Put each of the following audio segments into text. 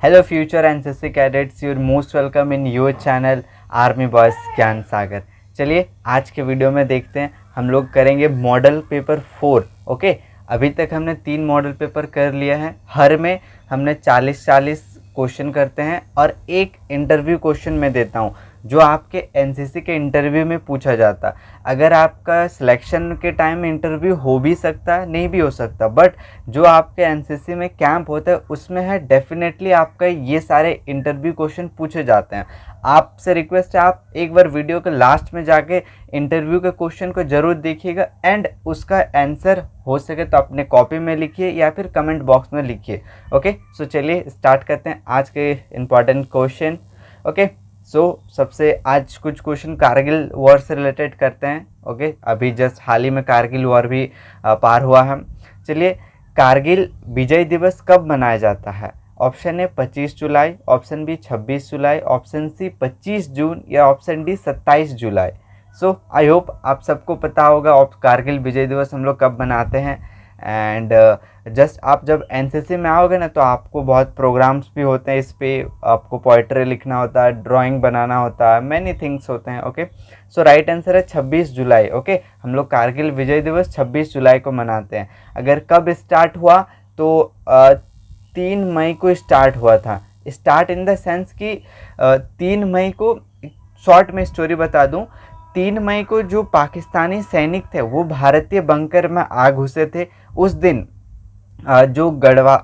Hello future NCC cadets, your most welcome in your channel Army Boys Gyan Sagar. चलिए आज के video में देखते हैं, हम लोग करेंगे मॉडल पेपर 4। ओके, अभी तक हमने 3 मॉडल पेपर कर लिया है। हर में हमने 40-40 क्वेश्चन करते हैं और एक इंटरव्यू क्वेश्चन मैं देता हूँ जो आपके एनसीसी के इंटरव्यू में पूछा जाता। अगर आपका सिलेक्शन के टाइम इंटरव्यू हो भी सकता है, नहीं भी हो सकता, बट जो आपके एनसीसी में कैंप होता है उसमें है डेफिनेटली आपका ये सारे इंटरव्यू क्वेश्चन पूछे जाते हैं। आपसे रिक्वेस्ट है, आप एक बार वीडियो के लास्ट में जाके इंटरव्यू के क्वेश्चन को ज़रूर देखिएगा एंड उसका आंसर हो सके तो अपने कॉपी में लिखिए या फिर कमेंट बॉक्स में लिखिए। ओके, सो चलिए स्टार्ट करते हैं आज के इम्पॉर्टेंट क्वेश्चन। ओके, सबसे आज कुछ क्वेश्चन कारगिल वॉर से रिलेटेड करते हैं। ओके, अभी जस्ट हाल ही में कारगिल वॉर भी पार हुआ है। चलिए, कारगिल विजय दिवस कब मनाया जाता है? ऑप्शन ए 25 जुलाई, ऑप्शन बी 26 जुलाई, ऑप्शन सी 25 जून या ऑप्शन डी 27 जुलाई। आई होप आप सबको पता होगा कारगिल विजय दिवस हम लोग कब मनाते हैं। एंड जस्ट आप जब एनसीसी में आओगे ना तो आपको बहुत प्रोग्राम्स भी होते हैं, इस पे आपको पोइट्री लिखना होता है, ड्राइंग बनाना होता है, मैनी थिंग्स होते हैं। ओके, सो राइट आंसर है 26 जुलाई। ओके, हम लोग कारगिल विजय दिवस 26 जुलाई को मनाते हैं। अगर कब स्टार्ट हुआ तो 3 मई को स्टार्ट हुआ था। स्टार्ट इन द सेंस कि 3 मई को, शॉर्ट में स्टोरी बता दूं, 3 मई को जो पाकिस्तानी सैनिक थे वो भारतीय बंकर में आ घुसे थे। उस दिन जो गढ़वा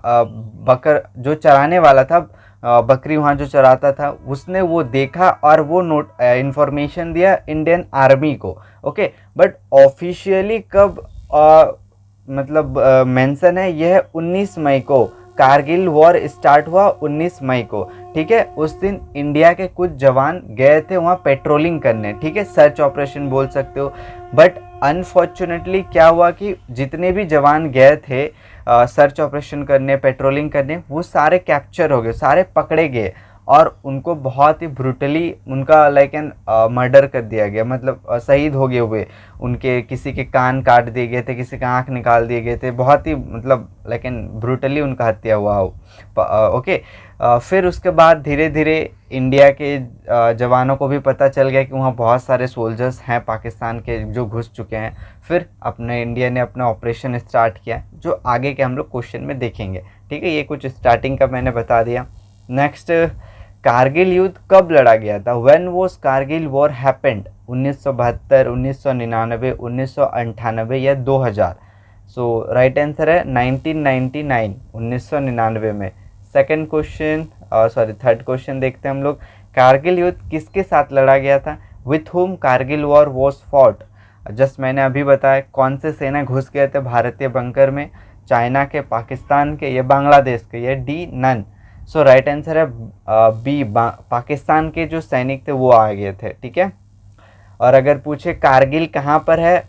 बकर जो चराने वाला था, बकरी वहाँ जो चराता था, उसने वो देखा और वो इंफॉर्मेशन दिया इंडियन आर्मी को। ओके, बट ऑफिशियली कब मतलब मेंशन है, यह 19 मई को कारगिल वॉर स्टार्ट हुआ, 19 मई को। ठीक है, उस दिन इंडिया के कुछ जवान गए थे वहाँ पेट्रोलिंग करने। ठीक है, सर्च ऑपरेशन बोल सकते हो। बट अनफॉर्चुनेटली क्या हुआ कि जितने भी जवान गए थे सर्च ऑपरेशन करने, पेट्रोलिंग करने, वो सारे कैप्चर हो गए, सारे पकड़े गए और उनको बहुत ही ब्रूटली उनका लाइक एन मर्डर कर दिया गया, मतलब शहीद हो गए हुए। उनके किसी के कान काट दिए गए थे, किसी का आँख निकाल दिए गए थे, बहुत ही मतलब लाइक एन ब्रूटली उनका हत्या हुआ हो। ओके, फिर उसके बाद धीरे धीरे इंडिया के जवानों को भी पता चल गया कि वहाँ बहुत सारे सोल्जर्स हैं पाकिस्तान के जो घुस चुके हैं। फिर अपने इंडिया ने अपना ऑपरेशन स्टार्ट किया, जो आगे के हम लोग क्वेश्चन में देखेंगे। ठीक है, ये कुछ स्टार्टिंग का मैंने बता दिया। नेक्स्ट, कारगिल युद्ध कब लड़ा गया था? When was Kargil war happened? 1972, 1999, 1998 या 2000? राइट आंसर है 1999, 1999 में। सेकंड क्वेश्चन, थर्ड क्वेश्चन देखते हैं हम लोग। कारगिल युद्ध किसके साथ लड़ा गया था? With whom Kargil war was fought? Just मैंने अभी बताया कौन से सेना घुस गए थे भारतीय बंकर में, चाइना के, पाकिस्तान के या बांग्लादेश के, या डी नन? राइट आंसर है बी, पाकिस्तान के जो सैनिक थे वो आ गए थे। ठीक है, और अगर पूछे कारगिल कहाँ पर है,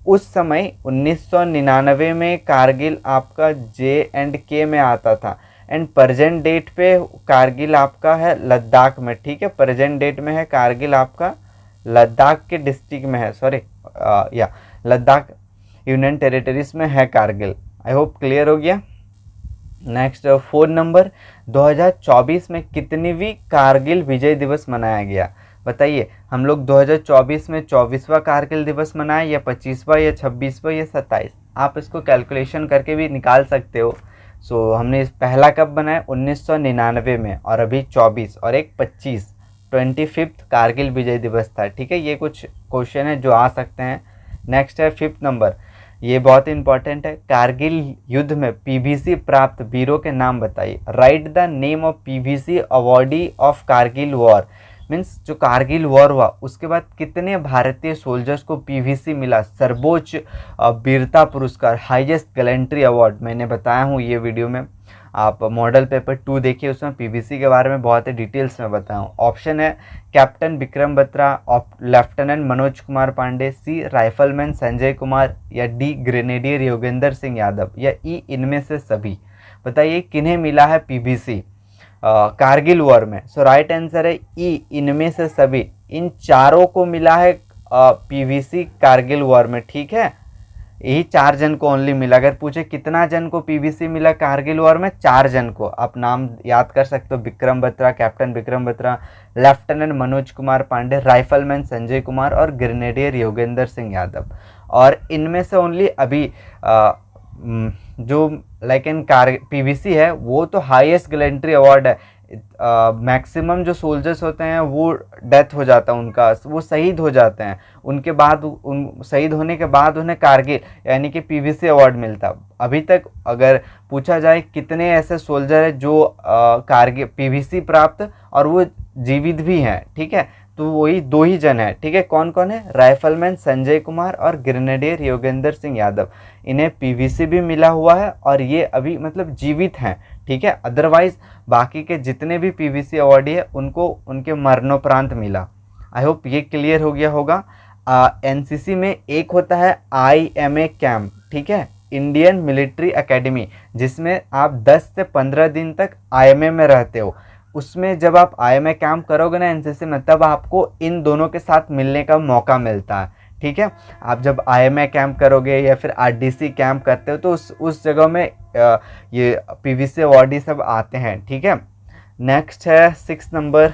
उस समय 1999 में कारगिल आपका J&K में आता था एंड प्रेजेंट डेट पे कारगिल आपका है लद्दाख में। ठीक है, प्रेजेंट डेट में है कारगिल आपका लद्दाख के डिस्ट्रिक्ट में है, लद्दाख यूनियन टेरिटरीज में है कारगिल। आई होप क्लियर हो गया। नेक्स्ट, 4 नंबर, 2024 में कितनीवीं कारगिल विजय दिवस मनाया गया? बताइए, हम लोग 2024 में 24वां कारगिल दिवस मनाए या 25वां या 26वां या 27? आप इसको कैलकुलेशन करके भी निकाल सकते हो। हमने पहला कब बनाया? 1999 में, और अभी 24 और एक 25, 25th कारगिल विजय दिवस था। ठीक है, ये कुछ क्वेश्चन है जो आ सकते हैं। नेक्स्ट है 5th नंबर, ये बहुत इंपॉर्टेंट है। कारगिल युद्ध में पीवीसी प्राप्त वीरों के नाम बताइए। Right the name of PVC awardee of Kargil war. Means जो कारगिल वॉर हुआ उसके बाद कितने भारतीय सोल्जर्स को पीवीसी मिला, सर्वोच्च वीरता पुरस्कार, हाईएस्ट गैलेंट्री अवार्ड? मैंने बताया हूँ ये वीडियो में, आप मॉडल पेपर 2 देखिए, उसमें पीवीसी के बारे में बहुत ही डिटेल्स में बताया हूँ। ऑप्शन है कैप्टन विक्रम बत्रा, लेफ्टिनेंट मनोज कुमार पांडे, सी राइफलमैन संजय कुमार, या डी ग्रेनेडियर योगेंद्र सिंह यादव, या ई इनमें से सभी? बताइए किन्हें मिला है पीवीसी कारगिल वॉर में? राइट आंसर है ई, इनमें से सभी। इन चारों को मिला है पीवीसी कारगिल वॉर में। ठीक है, यही 4 जन को ओनली मिला। अगर पूछे कितना जन को पीवीसी मिला कारगिल वॉर में, 4 जन को। आप नाम याद कर सकते हो, Vikram Batra, captain Vikram Batra, lieutenant Manoj Kumar Pandey, rifleman Sanjay Kumar और ग्रेनेडियर योगेंद्र सिंह यादव। और इनमें से ओनली अभी जो लाइक इन पीवीसी है वो तो हाईएस्ट गैलेंट्री अवार्ड है। मैक्सिमम जो सोल्जर्स होते हैं वो डेथ हो जाता है उनका, वो शहीद हो जाते हैं, उनके बाद उन शहीद होने के बाद उन्हें कारगिल यानी कि पीवीसी अवार्ड मिलता। अभी तक अगर पूछा जाए कितने ऐसे सोल्जर हैं जो कारगिल पीवीसी प्राप्त और वो जीवित भी हैं, ठीक है, तो वही 2 ही जन है, ठीक है। कौन कौन है? राइफलमैन संजय कुमार और ग्रेनेडियर योगेंद्र सिंह यादव। इन्हें पीवीसी भी मिला हुआ है और ये अभी मतलब जीवित हैं, ठीक है। अदरवाइज बाकी के जितने भी पीवीसी अवार्डी है उनको उनके मरणोपरांत मिला। आई होप ये क्लियर हो गया होगा। एनसीसी में एक होता है IMA कैंप, ठीक है, इंडियन मिलिट्री एकेडमी, जिसमें आप 10 से 15 दिन तक IMA में रहते हो। उसमें जब आप IMA कैंप करोगे ना एनसीसी में, तब आपको इन दोनों के साथ मिलने का मौका मिलता है, ठीक है। आप जब IMA कैंप करोगे या फिर RDC कैंप करते हो तो उस जगह में ये पीवीसी अवार्डी सब आते हैं, ठीक है। नेक्स्ट है 6 नंबर,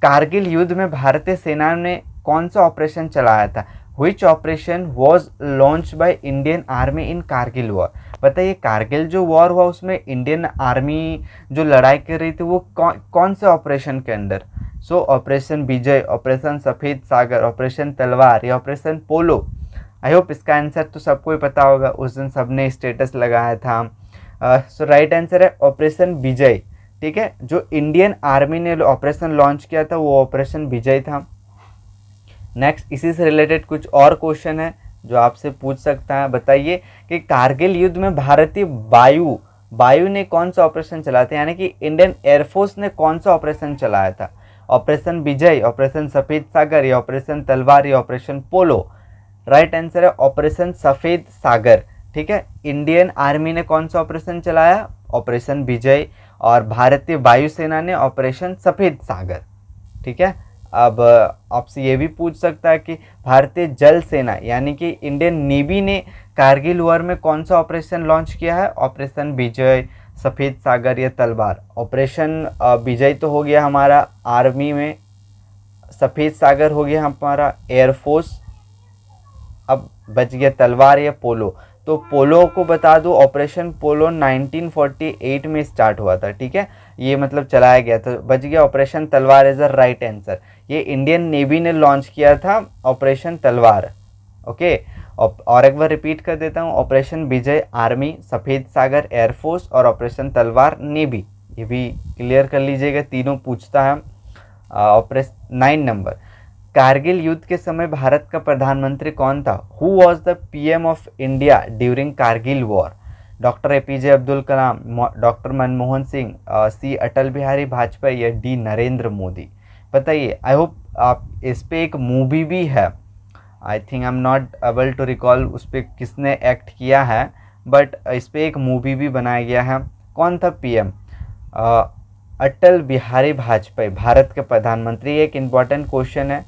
कारगिल युद्ध में भारतीय सेना ने कौन सा ऑपरेशन चलाया था? Which operation was launched by Indian Army in Kargil war? बताइए, कारगिल जो वॉर हुआ उसमें इंडियन आर्मी जो लड़ाई कर रही थी वो कौन से ऑपरेशन के अंदर? सो ऑपरेशन विजय, ऑपरेशन सफ़ेद सागर, ऑपरेशन तलवार या ऑपरेशन पोलो? आई होप इसका आंसर तो सबको ही पता होगा, उस दिन सबने स्टेटस लगाया था। सो राइट आंसर है ऑपरेशन विजय, ठीक है। जो इंडियन आर्मी ने ऑपरेशन लॉन्च किया था वो ऑपरेशन विजय था। नेक्स्ट इसी से रिलेटेड कुछ और क्वेश्चन है जो आपसे पूछ सकता है। बताइए कि कारगिल युद्ध में भारतीय वायु ने कौन सा ऑपरेशन चलाया था, यानी कि इंडियन एयरफोर्स ने कौन सा ऑपरेशन चलाया था? ऑपरेशन विजय, ऑपरेशन सफ़ेद सागर या ऑपरेशन तलवार या ऑपरेशन पोलो? राइट आंसर है ऑपरेशन सफ़ेद सागर, ठीक है। इंडियन आर्मी ने कौन सा ऑपरेशन चलाया? ऑपरेशन विजय, और भारतीय वायुसेना ने ऑपरेशन सफ़ेद सागर, ठीक है। अब आपसे ये भी पूछ सकता है कि भारतीय जल सेना यानी कि इंडियन नेवी ने कारगिल वॉर में कौन सा ऑपरेशन लॉन्च किया है? ऑपरेशन विजय, सफ़ेद सागर या तलवार? ऑपरेशन विजय तो हो गया हमारा आर्मी में, सफ़ेद सागर हो गया हमारा एयरफोर्स, अब बच गया तलवार या पोलो। तो पोलो को बता दूं, ऑपरेशन पोलो 1948 में स्टार्ट हुआ था, ठीक है, ये मतलब चलाया गया था। बच गया ऑपरेशन तलवार इज द राइट आंसर। ये इंडियन नेवी ने लॉन्च किया था ऑपरेशन तलवार, ओके। और एक बार रिपीट कर देता हूँ, ऑपरेशन विजय आर्मी, सफ़ेद सागर एयरफोर्स और ऑपरेशन तलवार नेवी। ये भी क्लियर कर लीजिएगा, तीनों पूछता है। ऑपरेशन 9 नंबर, कारगिल युद्ध के समय भारत का प्रधानमंत्री कौन था? Who was the PM of India during Kargil war? Doctor APJ Abdul Kalam, doctor Manmohan Singh, C Atal Bihari Vajpayee या D नरेंद्र मोदी? बताइए। आई होप आप इस पर एक मूवी भी है, I think I am not able to recall उस पर किसने एक्ट किया है, बट इस पर एक मूवी भी बनाया गया है। कौन था PM? अटल बिहारी वाजपेयी, भारत के प्रधानमंत्री। एक इम्पॉर्टेंट क्वेश्चन है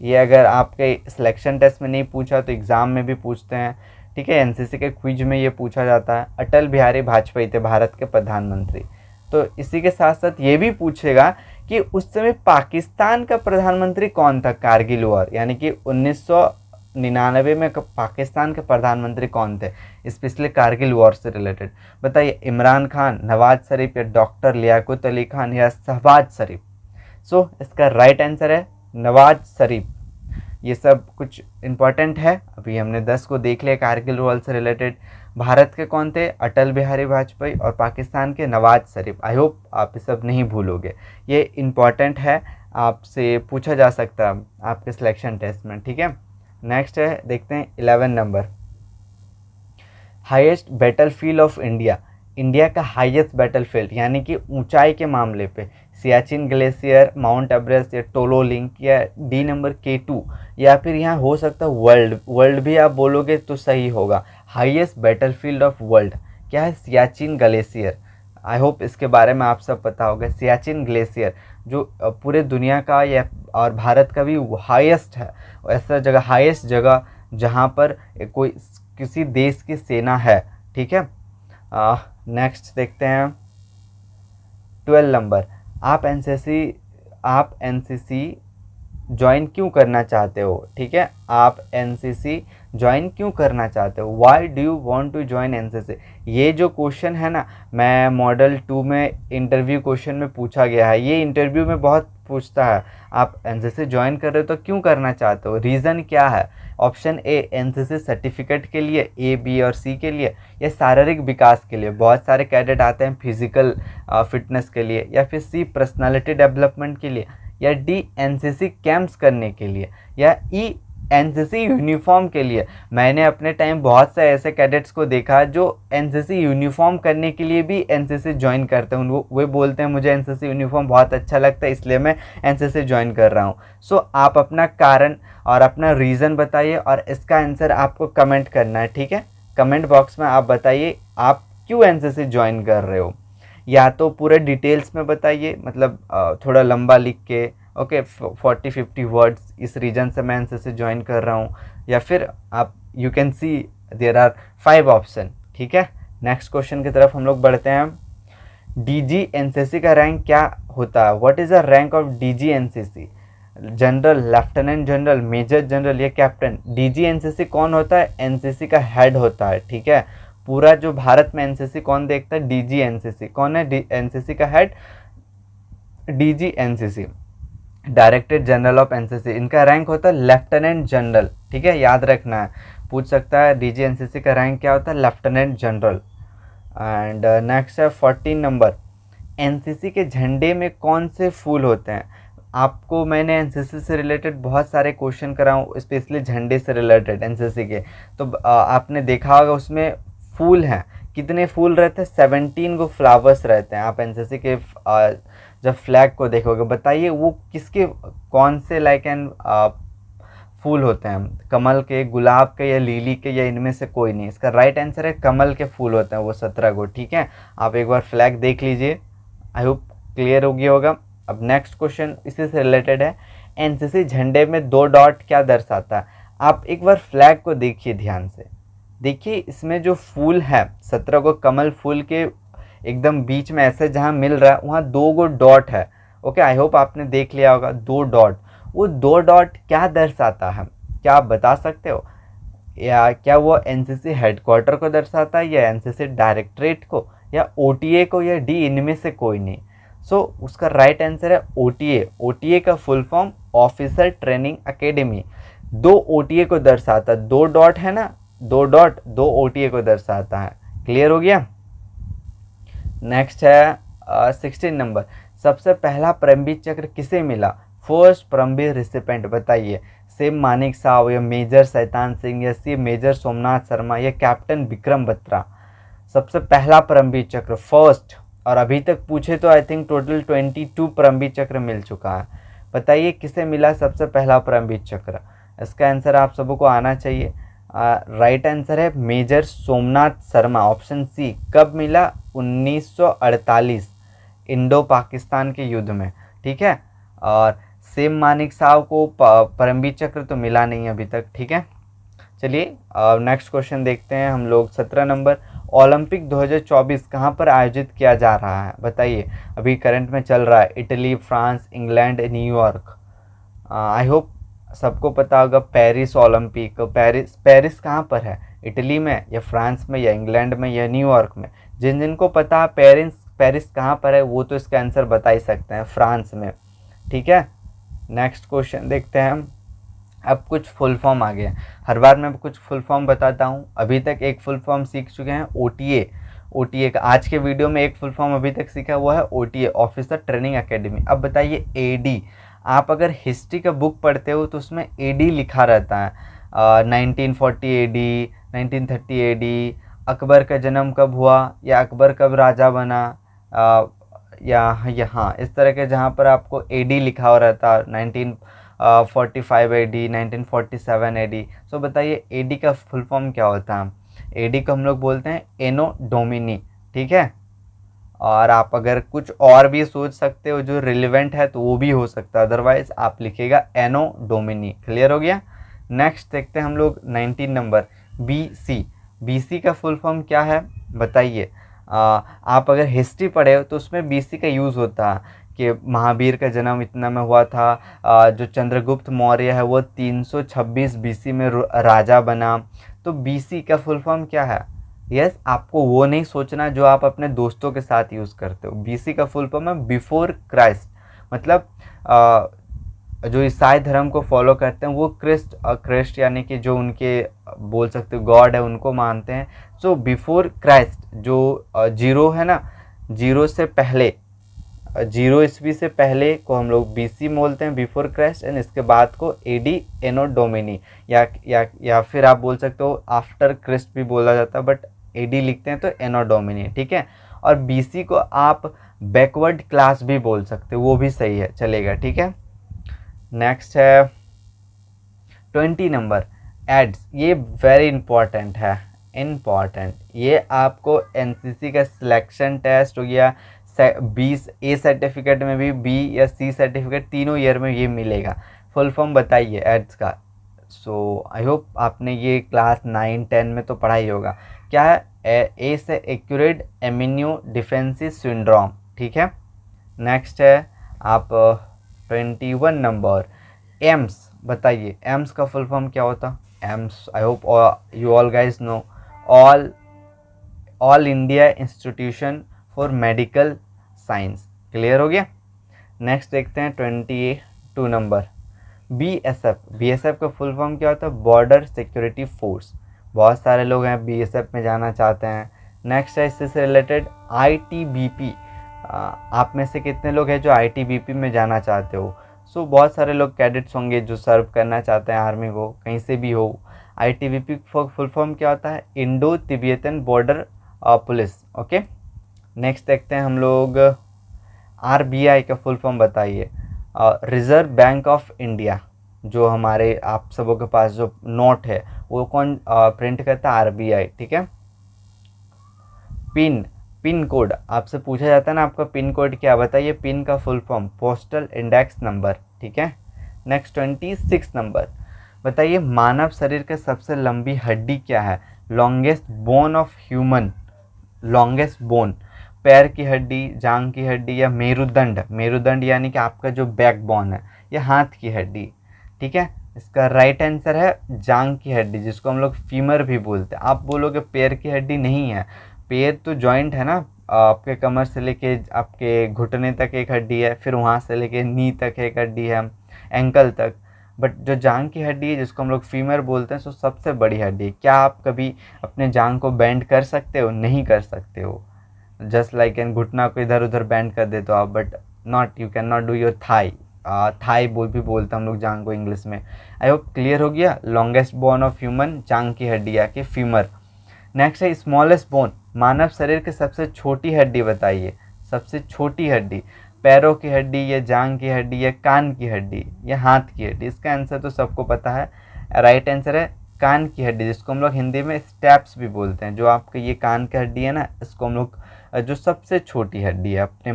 ये, अगर आपके सिलेक्शन टेस्ट में नहीं पूछा तो एग्ज़ाम में भी पूछते हैं, ठीक है। एनसीसी के क्विज में ये पूछा जाता है। अटल बिहारी वाजपेयी थे भारत के प्रधानमंत्री। तो इसी के साथ साथ ये भी पूछेगा कि उस समय पाकिस्तान का प्रधानमंत्री कौन था कारगिल वॉर, यानी कि 1999 में पाकिस्तान के प्रधानमंत्री कौन थे स्पेशली कारगिल वॉर से रिलेटेड? बताइए, इमरान खान, नवाज शरीफ या डॉक्टर लियाकत अली खान या शहबाज शरीफ? सो इसका राइट आंसर है नवाज शरीफ। ये सब कुछ इम्पॉर्टेंट है। अभी हमने 10 को देख लिया कारगिल वॉर से रिलेटेड। भारत के कौन थे? अटल बिहारी वाजपेयी, और पाकिस्तान के नवाज शरीफ। आई होप आप ये सब नहीं भूलोगे, ये इम्पॉर्टेंट है, आपसे पूछा जा सकता है आपके सिलेक्शन टेस्ट में, ठीक है। नेक्स्ट है, देखते हैं 11 number, highest battlefield of India. India का हाईएस्ट बैटलफील्ड यानी कि ऊंचाई के मामले पे सियाचिन ग्लेशियर, माउंट एवरेस्ट या टोलो लिंक या D नंबर K2, या फिर यहाँ हो सकता है वर्ल्ड भी आप बोलोगे तो सही होगा। हाईएस्ट बैटलफील्ड ऑफ वर्ल्ड क्या है? सियाचिन ग्लेशियर। आई होप इसके बारे में आप सब पता होगा। सियाचिन ग्लेशियर जो पूरे दुनिया का या और भारत का भी हाईएस्ट है, ऐसा जगह हाईएस्ट जगह जहाँ पर कोई किसी देश की सेना है, ठीक है। नेक्स्ट देखते हैं 12 नंबर, आप एनसीसी ज्वाइन क्यों करना चाहते हो, ठीक है। आप एनसीसी ज्वाइन क्यों करना चाहते हो, why do you want to join NCC. ये जो क्वेश्चन है ना, मैं मॉडल 2 में इंटरव्यू क्वेश्चन में पूछा गया है, ये इंटरव्यू में बहुत पूछता है। आप एनसीसी ज्वाइन कर रहे हो तो क्यों करना चाहते हो, रीज़न क्या है। ऑप्शन ए एनसीसी सर्टिफिकेट के लिए, ए बी और सी के लिए, या शारीरिक विकास के लिए, बहुत सारे कैडेट आते हैं फिजिकल फिटनेस के लिए, या फिर सी पर्सनालिटी डेवलपमेंट के लिए, या डी एनसीसी कैंप्स करने के लिए, या ई एनसीसी यूनिफॉर्म के लिए। मैंने अपने टाइम बहुत से ऐसे कैडेट्स को देखा जो एनसीसी यूनिफॉर्म करने के लिए भी एनसीसी ज्वाइन करते हैं। वो बोलते हैं मुझे एनसीसी यूनिफॉर्म बहुत अच्छा लगता है इसलिए मैं एनसीसी ज्वाइन कर रहा हूँ। सो आप अपना कारण और अपना रीज़न बताइए और इसका आंसर आपको कमेंट करना है, ठीक है। कमेंट बॉक्स में आप बताइए आप क्यों एनसीसी ज्वाइन कर रहे हो, या तो पूरे डिटेल्स में बताइए, मतलब थोड़ा लंबा लिख के, ओके 40-50 वर्ड्स, इस रीजन से मैं एनसीसी ज्वाइन कर रहा हूँ, या फिर आप you can see there are 5 option, ठीक है। नेक्स्ट क्वेश्चन की तरफ हम लोग बढ़ते हैं। डीजी एनसीसी का रैंक क्या होता है, what is the rank of DG NCC, general, lieutenant general, major general या कैप्टन। डीजी एनसीसी कौन होता है, एनसीसी का हेड होता है, ठीक है। पूरा जो भारत में एनसीसी कौन देखता है, डीजी एनसीसी। कौन है एनसीसी का head, DG NCC, director general of NCC. इनका रैंक होता है लेफ्टिनेंट जनरल, ठीक है, याद रखना है, पूछ सकता है डीजी एनसीसी का रैंक क्या होता है, लेफ्टिनेंट जनरल। एंड नेक्स्ट है 14 नंबर, एनसीसी के झंडे में कौन से फूल होते हैं। आपको मैंने एनसीसी से रिलेटेड बहुत सारे क्वेश्चन कराऊँ, स्पेशली झंडे से रिलेटेड एनसीसी के, तो आपने देखा होगा उसमें फूल हैं, कितने फूल रहते हैं, 17 को फ्लावर्स रहते हैं। आप एनसीसी के जब फ्लैग को देखोगे बताइए वो किसके, कौन से लाइक एंड फूल होते हैं, कमल के, गुलाब के, या लिली के, या इनमें से कोई नहीं। इसका राइट आंसर है कमल के फूल होते हैं वो 17 को, ठीक है। आप एक बार फ्लैग देख लीजिए, आई होप क्लियर हो गया होगा। अब नेक्स्ट क्वेश्चन इसी से रिलेटेड है, एनसीसी झंडे में 2 डॉट क्या दर्शाता है। आप एक बार फ्लैग को देखिए ध्यान से, देखिए इसमें जो फूल है 17 को कमल फूल के एकदम बीच में ऐसे जहाँ मिल रहा है वहाँ 2 गो डॉट है, ओके। आई होप आपने देख लिया होगा 2 डॉट। वो 2 डॉट क्या दर्शाता है, क्या आप बता सकते हो, या क्या वो एनसीसी हेडक्वार्टर को दर्शाता है, या एनसीसी डायरेक्टरेट को, या ओटीए को, या डी इनमें से कोई नहीं। सो उसका राइट आंसर है ओटीए। ओटीए का full form officer training academy. 2 OTA को दर्शाता है, 2 डॉट है ना, 2 डॉट 2 ओटीए को दर्शाता है। क्लियर हो गया। नेक्स्ट है 16 नंबर, सबसे पहला परमवीर चक्र किसे मिला, फर्स्ट परमवीर रिसिपेंट बताइए। सेम मानिक साव, या मेजर शैतान सिंह, या सी मेजर सोमनाथ शर्मा, या कैप्टन विक्रम बत्रा। सबसे पहला परमवीर चक्र फर्स्ट, और अभी तक पूछे तो आई थिंक टोटल 22 परमवीर चक्र मिल चुका है। बताइए किसे मिला सबसे पहला परमवीर चक्र। इसका आंसर आप सबको आना चाहिए। राइट आंसर है major Somnath Sharma, option C. कब मिला, 1948 इंडो पाकिस्तान के युद्ध में, ठीक है। और सेम मानिक साव को परमवीर चक्र तो मिला नहीं अभी तक, ठीक है। चलिए नेक्स्ट क्वेश्चन देखते हैं हम लोग। 17 नंबर, ओलंपिक 2024 कहाँ पर आयोजित किया जा रहा है बताइए। अभी करंट में चल रहा है Italy, France, England, New York. I hope सबको पता होगा पेरिस ओलंपिक। पेरिस कहाँ पर है, इटली में, या फ्रांस में, या इंग्लैंड में, या न्यूयॉर्क में। जिनको पता है पेरिस कहाँ पर है वो तो इसका आंसर बता ही सकते हैं, फ्रांस में, ठीक है। नेक्स्ट क्वेश्चन देखते हैं हम। अब कुछ फुल फॉर्म आ गया, हर बार मैं कुछ फुल फॉर्म बताता हूँ। अभी तक एक फुल फॉर्म सीख चुके हैं ओटीए का। आज के वीडियो में एक फुल फॉर्म अभी तक सीखा हुआ है ओटीए, ऑफिसर ट्रेनिंग एकेडमी। अब बताइए एडी। आप अगर हिस्ट्री का बुक पढ़ते हो तो उसमें एडी लिखा रहता है, 1940 एडी, 1930 एडी। अकबर का जन्म कब हुआ, या अकबर कब राजा बना, या यहाँ इस तरह के जहाँ पर आपको एडी लिखा हो रहता है, 1945 एडी, 1947 एडी। सो बताइए एडी का फुल फॉर्म क्या होता है। एडी को हम लोग बोलते हैं एनो डोमिनी, ठीक है। और आप अगर कुछ और भी सोच सकते हो जो रिलेवेंट है तो वो भी हो सकता है, अदरवाइज आप लिखिएगा एनो डोमिनी। क्लियर हो गया। नेक्स्ट देखते हैं हम लोग 19 नंबर BC। BC का फुल फॉर्म क्या है बताइए। आप अगर हिस्ट्री पढ़े हो तो उसमें BC का यूज़ होता है कि महावीर का जन्म इतना में हुआ था, जो चंद्रगुप्त मौर्य है वो 326 BC में राजा बना। तो BC का फुल फॉर्म क्या है? यस, आपको वो नहीं सोचना जो आप अपने दोस्तों के साथ यूज़ करते हो। BC का फुल फॉर्म है बिफोर क्राइस्ट। मतलब जो ईसाई धर्म को फॉलो करते हैं वो क्रिस्ट यानी कि जो उनके बोल सकते हो गॉड है उनको मानते हैं। सो बिफोर क्राइस्ट जो जीरो है ना, जीरो से पहले, 0 ईस्वी से पहले को हम लोग BC बोलते हैं, बिफोर क्राइस्ट, एंड इसके बाद को AD एनो डोमिनी या फिर आप बोल सकते हो आफ्टर क्रिस्ट भी बोला जाता है, बट AD लिखते हैं तो एनो डोमिनी, ठीक है। और BC को आप बैकवर्ड क्लास भी बोल सकते हो, वो भी सही है, चलेगा, ठीक है। नेक्स्ट है 20 नंबर एड्स। ये वेरी इंपॉर्टेंट है, ये आपको NCC का सिलेक्शन टेस्ट हो गया, 20 A सर्टिफिकेट में भी, B या C सर्टिफिकेट तीनों ईयर में ये मिलेगा। फुल फॉर्म बताइए एड्स का। सो आई होप आपने ये क्लास 9 10 में तो पढ़ा ही होगा। क्या है? A से एक्यूरेट इम्यूनो डिफेंसिव सिंड्रोम, ठीक है। नेक्स्ट है आप 21 नंबर एम्स बताइए। एम्स का फुल फॉर्म क्या होता? AIIMS I hope you all guys know, all India institution for medical science. Clear हो गया। नेक्स्ट देखते हैं 22 नंबर BSF का फुल फॉर्म क्या होता है? Border security force. बहुत सारे लोग हैं BSF में जाना चाहते हैं। नेक्स्ट है इससे रिलेटेड ITBP। आप में से कितने लोग हैं जो ITBP में जाना चाहते हो? सो बहुत सारे लोग कैडेट्स होंगे जो सर्व करना चाहते हैं आर्मी को, कहीं से भी हो। ITBP फुल फॉर्म क्या होता है? Indo Tibetan border police, okay. Next देखते हैं हम लोग RBI का फुल फॉर्म बताइए। Reserve bank of India. जो हमारे आप सबों के पास जो नोट है वो कौन प्रिंट करता है? RBI, ठीक है। पिन कोड आपसे पूछा जाता है ना, आपका पिन कोड क्या? बताइए पिन का full form. Postal index number, ठीक है। नेक्स्ट 26 नंबर बताइए। मानव शरीर का सबसे लंबी हड्डी क्या है? Longest bone of human. Longest bone, पैर की हड्डी, जांग की हड्डी या मेरुदंड। मेरुदंड यानी कि आपका जो बैकबोन है, या हाथ की हड्डी, ठीक है। इसका राइट आंसर है जांग की हड्डी, जिसको हम लोग फीमर भी बोलते हैं। आप बोलोगे पैर की हड्डी नहीं है, पैर तो जॉइंट है ना, आपके कमर से लेके आपके घुटने तक एक हड्डी है, फिर वहाँ से लेके नी तक एक हड्डी है, एंकल तक। बट जो जांग की हड्डी है जिसको हम लोग फीमर बोलते हैं, सो सबसे बड़ी हड्डी है। क्या आप कभी अपने जांग को बेंड कर सकते हो? नहीं कर सकते हो। जस्ट लाइक एन घुटना को इधर उधर बेंड कर देते हो आप, but not, you can not do your thigh. Thigh भी बोलते हैं हम लोग जांग को इंग्लिश में। आई होप क्लियर हो गया। लॉन्गेस्ट बोन ऑफ ह्यूमन जांग की हड्डी या कि फीमर। नेक्स्ट है स्मॉलेस्ट बोन। मानव शरीर की सबसे छोटी हड्डी बताइए। सबसे छोटी हड्डी, पैरों की हड्डी या जांग की हड्डी या कान की हड्डी या हाथ की हड्डी? इसका आंसर तो सबको पता है, राइट आंसर है कान की हड्डी, जिसको हम लोग हिंदी में स्टेप्स भी बोलते हैं। जो आपके ये कान की हड्डी है ना, इसको हम लोग जो सबसे छोटी हड्डी है अपने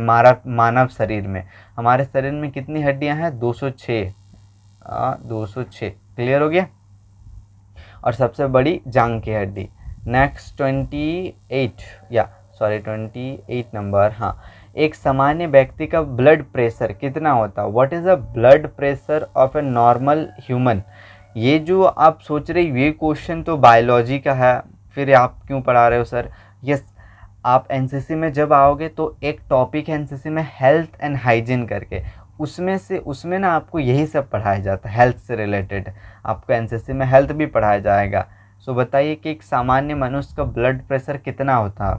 मानव शरीर में। हमारे शरीर में कितनी हड्डियां हैं? 206। 206, क्लियर हो गया। और सबसे बड़ी जांग की हड्डी। Next 28 number. हाँ, एक सामान्य व्यक्ति का ब्लड प्रेशर कितना होता है? What is the blood pressure of a normal human? ये जो आप सोच रहे ये क्वेश्चन तो बायोलॉजी का है, फिर आप क्यों पढ़ा रहे हो सर? यस, आप एनसीसी में जब आओगे तो एक टॉपिक है एनसीसी में हेल्थ एंड हाइजीन करके, उसमें ना आपको यही सब पढ़ाया जाता है, हेल्थ से रिलेटेड। आपको एनसीसी में हेल्थ भी पढ़ाया जाएगा। सो बताइए कि एक सामान्य मनुष्य का ब्लड प्रेशर कितना होता है?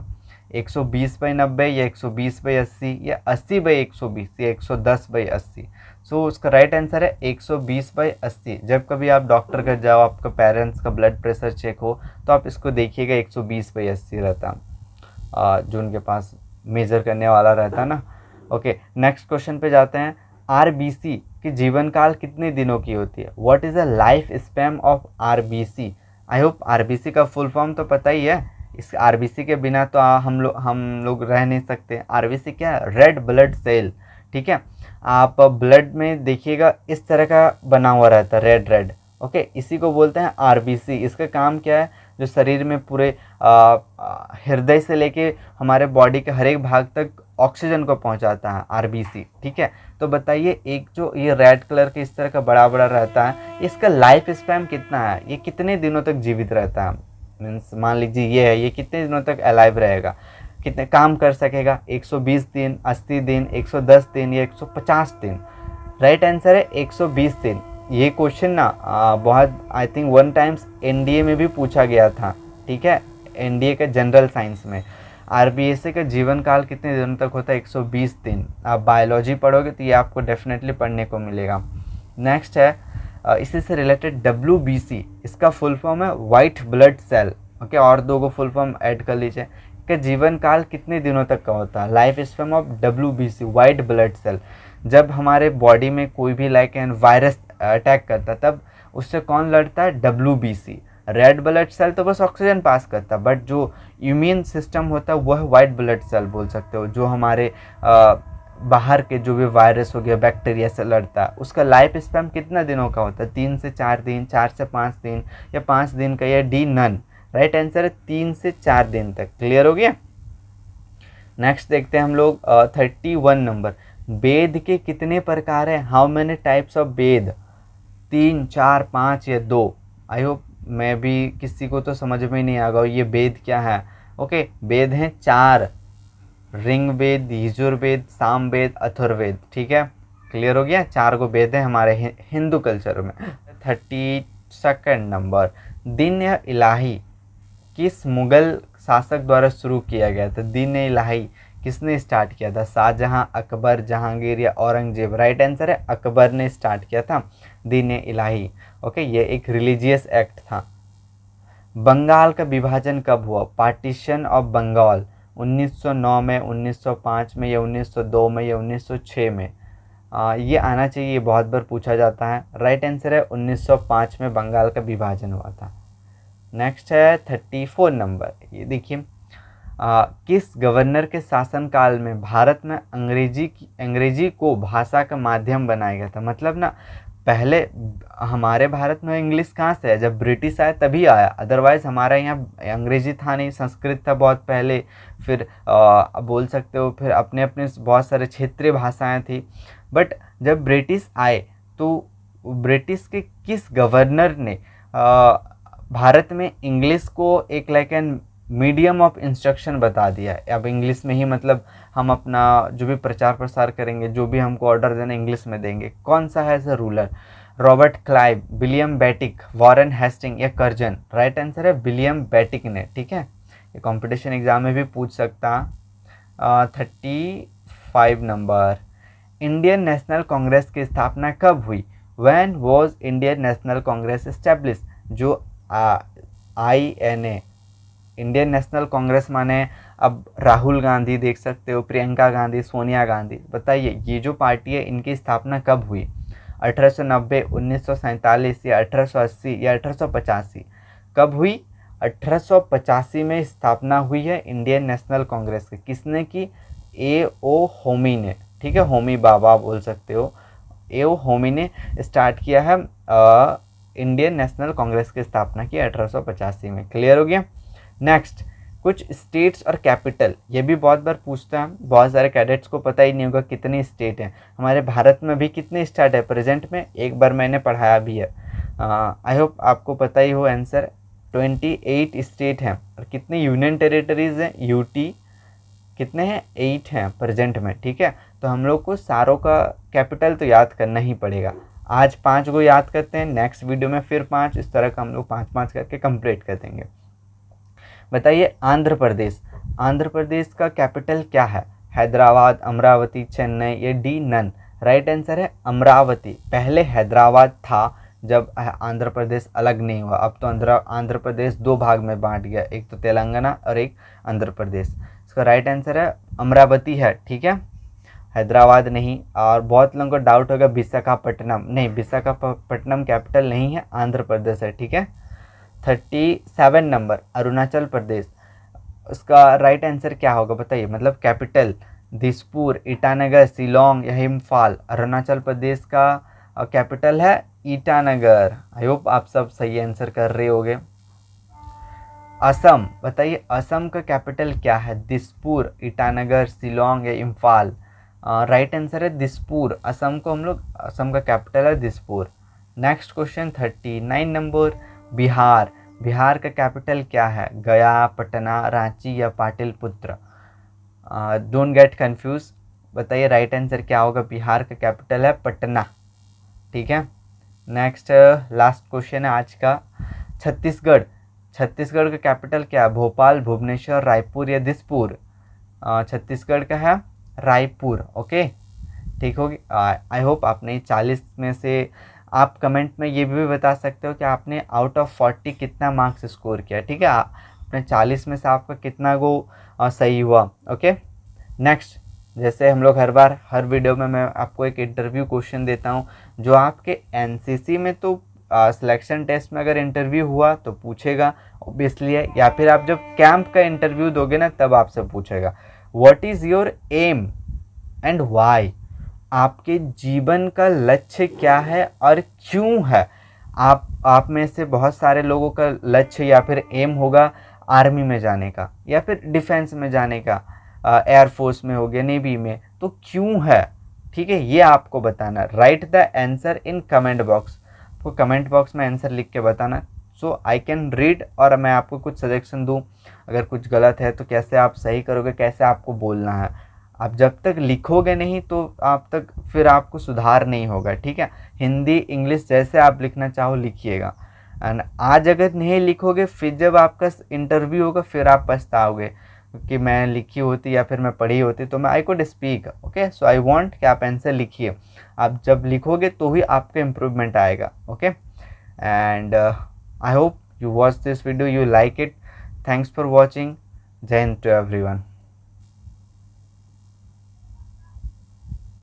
120/90 या 120/80 या 80/120 या 110/80? सो उसका राइट आंसर है 120/80। जब कभी आप डॉक्टर घर जाओ, आपका पेरेंट्स का ब्लड प्रेशर चेक हो, तो आप इसको देखिएगा 120/80 रहता, जो उनके पास मेज़र करने वाला रहता ना। ओके, नेक्स्ट क्वेश्चन पे जाते हैं। RBC की जीवन काल कितने दिनों की होती है? What is the life span of RBC? I hope RBC का फुल फॉर्म तो पता ही है। इस RBC के बिना तो हम लोग रह नहीं सकते। RBC क्या है? रेड ब्लड सेल, ठीक है। आप ब्लड में देखिएगा इस तरह का बना हुआ रहता है, रेड रेड, ओके, इसी को बोलते हैं आरबीसी। इसका काम क्या है, जो शरीर में पूरे हृदय से लेके हमारे बॉडी के हर एक भाग तक ऑक्सीजन को पहुंचाता है, आरबीसी। ठीक है, तो बताइए एक जो ये रेड कलर के इस तरह का बड़ा बड़ा रहता है, इसका लाइफ स्पैन कितना है, ये कितने दिनों तक जीवित रहता है? मीन्स मान लीजिए ये है, ये कितने दिनों तक अलाइव रहेगा, कितने काम कर सकेगा? 120 दिन, 80 दिन, 110 दिन या 150 दिन? राइट आंसर है 120 दिन। ये क्वेश्चन ना बहुत I think one times NDA में भी पूछा गया था। ठीक है, एनडीए के जनरल साइंस में आरबीएसए का जीवन काल कितने दिनों तक होता है? 120 दिन। आप बायोलॉजी पढ़ोगे तो ये आपको डेफिनेटली पढ़ने को मिलेगा। नेक्स्ट है इसी से रिलेटेड WBC, इसका फुल फॉर्म है वाइट ब्लड सेल। ओके, और दो को फुल फॉर्म ऐड कर लीजिए। इसका जीवन काल कितने दिनों तक का होता है? Life span of WBC, white blood cell. जब हमारे बॉडी में कोई भी लाइक एन वायरस अटैक करता तब उससे कौन लड़ता है? WBC। रेड ब्लड सेल तो बस ऑक्सीजन पास करता, बट जो इम्यून सिस्टम होता है वह वाइट ब्लड सेल बोल सकते हो, जो हमारे बाहर के जो भी वायरस हो गया, बैक्टीरिया से लड़ता है। उसका लाइफ स्पैन कितना दिनों का होता है? 3 से 4 दिन, 4 से 5 दिन या 5 दिन का, या डी नन? राइट आंसर है 3 से 4 दिन तक। क्लियर हो गया? नेक्स्ट देखते हैं हम लोग 31 नंबर। वेद के कितने प्रकार हैं? How many types of Veda? 3, 4, 5 या 2? आई होप मैं भी किसी को तो समझ में नहीं आ गया ये वेद क्या है। ओके, वेद हैं 4, ऋग्वेद, यजुर्वेद, सामवेद, अथर्ववेद। ठीक है, क्लियर हो गया? 4 को वेद है हमारे हिंदू कल्चर में। 32 नंबर। दिन इलाही किस मुगल शासक द्वारा शुरू किया गया था? दिन इलाही किसने स्टार्ट किया था? शाहजहां, अकबर, जहांगीर या औरंगजेब? राइट आंसर है अकबर ने स्टार्ट किया था दिन इलाही। ओके, ये एक रिलीजियस एक्ट था। बंगाल का विभाजन कब हुआ? पार्टीशन ऑफ बंगाल 1909 में, 1905 में या 1902 में या 1906 में? ये आना चाहिए, ये बहुत बार पूछा जाता है। राइट आंसर है 1905 में बंगाल का विभाजन हुआ था। नेक्स्ट है 34 नंबर। ये देखिए किस गवर्नर के शासनकाल में भारत में अंग्रेजी को भाषा का माध्यम बनाया गया था? मतलब ना पहले हमारे भारत में इंग्लिश कहाँ से है? जब ब्रिटिश आए तभी आया, अदरवाइज़ हमारा यहाँ अंग्रेजी था नहीं, संस्कृत था बहुत पहले। फिर बोल सकते हो फिर अपने अपने बहुत सारे क्षेत्रीय भाषाएं थी। बट जब ब्रिटिश आए तो ब्रिटिश के किस गवर्नर ने भारत में इंग्लिश को एक like an medium of instruction बता दिया है? अब इंग्लिश में ही मतलब हम अपना जो भी प्रचार प्रसार करेंगे, जो भी हमको ऑर्डर देना इंग्लिश में देंगे। कौन सा है ऐसा ruler? Robert Clive, William Bentinck, Warren Hastings या कर्जन? राइट आंसर है विलियम बेटिक ने। ठीक है, ये कंपटीशन एग्जाम में भी पूछ सकता। 35 नंबर। इंडियन नेशनल कांग्रेस की स्थापना कब हुई? When was Indian national Congress establish? जो INA, इंडियन नेशनल कांग्रेस माने अब राहुल गांधी देख सकते हो, प्रियंका गांधी, सोनिया गांधी। बताइए ये जो पार्टी है इनकी स्थापना कब हुई? 1890, 1947 या 1880 या 1885? कब हुई? 1885 में स्थापना हुई है इंडियन नेशनल कांग्रेस की। किसने की? A.O. होमी ने। ठीक है, होमी बाबा बोल सकते हो। A.O. होमी ने स्टार्ट किया है इंडियन नेशनल कांग्रेस की स्थापना की 1885 में। क्लियर हो गया? नेक्स्ट, कुछ स्टेट्स और कैपिटल, ये भी बहुत बार पूछता है, बहुत सारे कैडेट्स को पता ही नहीं होगा कितनी स्टेट हैं। हमारे भारत में भी कितने स्टेट है प्रेजेंट में? एक बार मैंने पढ़ाया भी है, आई होप आपको पता ही हो आंसर। 28 स्टेट हैं। और कितने यूनियन टेरिटरीज हैं? UT कितने हैं? 8 हैं प्रेजेंट में। ठीक है, तो हम लोग को सारों का कैपिटल तो याद करना ही पड़ेगा। आज 5 को याद करते हैं, नेक्स्ट वीडियो में फिर 5, इस तरह का हम लोग 5-5 करके कंप्लीट कर देंगे। बताइए आंध्र प्रदेश, आंध्र प्रदेश का कैपिटल क्या है? हैदराबाद, अमरावती, चेन्नई या डी नन? राइट आंसर है अमरावती। पहले हैदराबाद था जब आंध्र प्रदेश अलग नहीं हुआ। अब तो आंध्र प्रदेश 2 भाग में बांट गया, एक तो तेलंगाना और एक आंध्र प्रदेश। इसका राइट आंसर है अमरावती है। ठीक है, हैदराबाद नहीं। और बहुत लोगों को डाउट होगा विशाखापट्टनम, नहीं, विशाखापट्टनम कैपिटल नहीं है, आंध्र प्रदेश है। ठीक है, 37 नंबर। अरुणाचल प्रदेश, उसका राइट आंसर क्या होगा बताइए? मतलब कैपिटल दिसपुर, ईटानगर, शिलोंग या इम्फाल? अरुणाचल प्रदेश का कैपिटल है ईटानगर। आई होप आप सब सही आंसर कर रहे होगे। असम, बताइए असम का कैपिटल क्या है? दिसपुर, ईटानगर, शिलोंग या इम्फाल? राइट आंसर है दिसपुर। असम को हम लोग, असम का कैपिटल है Dispur. Next question 39 number, Bihar. Bihar का कैपिटल क्या है? गया, पटना, रांची या पाटलिपुत्र? डोंट गेट कंफ्यूज, बताइए राइट आंसर क्या होगा? बिहार का कैपिटल है पटना। ठीक है, नेक्स्ट लास्ट क्वेश्चन है आज का। छत्तीसगढ़, छत्तीसगढ़ का कैपिटल क्या है? भोपाल, भुवनेश्वर, रायपुर या दिसपुर? छत्तीसगढ़ का है रायपुर। ओके, ठीक होगी। आई होप आपने 40 में से, आप कमेंट में ये भी बता सकते हो कि आपने आउट ऑफ 40 कितना मार्क्स स्कोर किया। ठीक है, आपने 40 में से आपका कितना गो सही हुआ। ओके, नेक्स्ट, जैसे हम लोग हर बार हर वीडियो में मैं आपको एक इंटरव्यू क्वेश्चन देता हूँ जो आपके एनसीसी में तो सिलेक्शन टेस्ट में अगर इंटरव्यू हुआ तो पूछेगा ऑब्वियसली है, या फिर आप जब कैंप का इंटरव्यू दोगे ना तब आपसे पूछेगा what is your aim and why? आपके जीवन का लक्ष्य क्या है और क्यों है? आप में से बहुत सारे लोगों का लक्ष्य या फिर एम होगा आर्मी में जाने का या फिर डिफेंस में जाने का, एयरफोर्स में हो गया, नेवी में, तो क्यों है? ठीक है, ये आपको बताना। Right the answer in comment box, आपको कमेंट बॉक्स में आंसर लिख के बताना सो आई कैन रीड और मैं आपको कुछ सजेशन दूँ। अगर कुछ गलत है तो कैसे आप सही करोगे, कैसे आपको बोलना है। आप जब तक लिखोगे नहीं तो आप तक फिर आपको सुधार नहीं होगा। ठीक है, हिंदी इंग्लिश जैसे आप लिखना चाहो लिखिएगा। एंड आज अगर नहीं लिखोगे फिर जब आपका इंटरव्यू होगा फिर आप पछताओगे कि मैं लिखी होती या फिर मैं पढ़ी होती तो मैं I could speak. Okay, so I want कि आप आंसर लिखिए। आप जब लिखोगे तो ही आपका इम्प्रूवमेंट आएगा। Okay, and I hope you watch this video, you like it. Thanks for watching. Jai Hind to everyone.